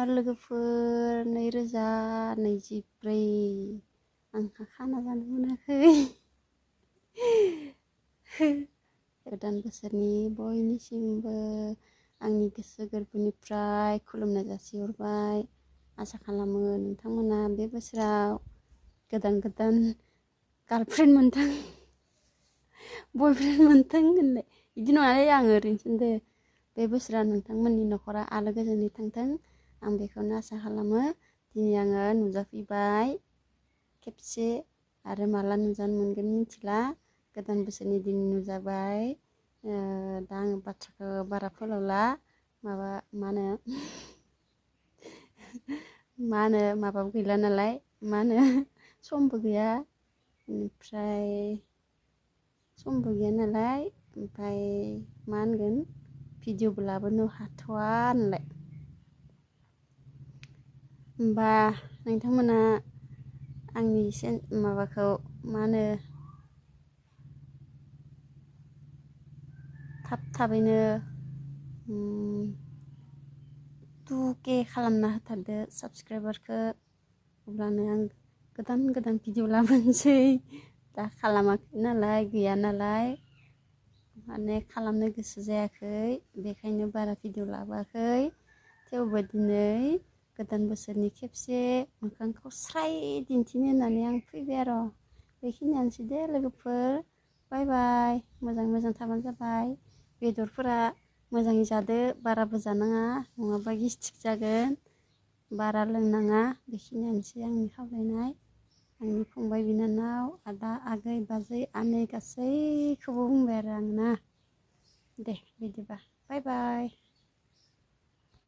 लोगोफोर 2024 आंहा खाना जानो मोनाखै गोदान बोसोरनि बयनिसिमबो आंनि गोसो गोरबोनिफ्राय खुलुमनाय जासिहरबाय। आसा खालामो नोंथांमोना बे बोसोराव गोदान गार्लफ्रेन्ड मोनथों बयफ्रेन्ड मोनथों होननाय बिदि नङालै आं ओरैनो होनदो। बे बोसोरा नोंथांमोननि न'खरा आलो गोजोनै थांथों आं बेखौनो आसा खालामो। दिनै आङो नुजाफैबाय खेबसे आरो माला नुजानो मोनगोन मिथिला। गोदान बोसोरनि दिन नुजाबाय। दा आङो बाथ्राखौ बारा फोलावला माबा मा होनो माबाबो गैला नालाय मा होनो समबो गैया ओमफ्राय समबो गैया नालाय ओमफ्राय मा होनगोन भिडिअबो लाबोनो हाथ'वा नालाय। होमबा नोंथांमोना आंनि माबाखौ मा होनो थाबैनो 2K खालामना होथारदो साबस्क्राइबारखौ। अब्लानो आं गोदान भिडिअ लाबोनोसै। दा खालामाखै नालाय गैया नालाय माने खालामनो गोसो जायाखै बेखायनो बारा भिडिअ लाबोआखै। थेवबो दिनै गोदान बोसोरनि खेबसे मोखांखौ स्राय दिन्थिनो होननानै आं फैबाय आरो। बेखिनियानोसै दे लोगोफोर बाय बाय। मोजां थाबानो जाबाय। बेदरफोरा मोजाङै जादो बाराबो जानाङा नङाबा गेस्ट्रिक जागोन। बारा लोंनाङा बेखिनियानोसै आंनि खावलायनाय। आंनि फंबाय बिनानाव आदा आगै बाजै आनै गासैखौबो बुंबाय आरो आं ना। दे बिदिबा बाय बाय।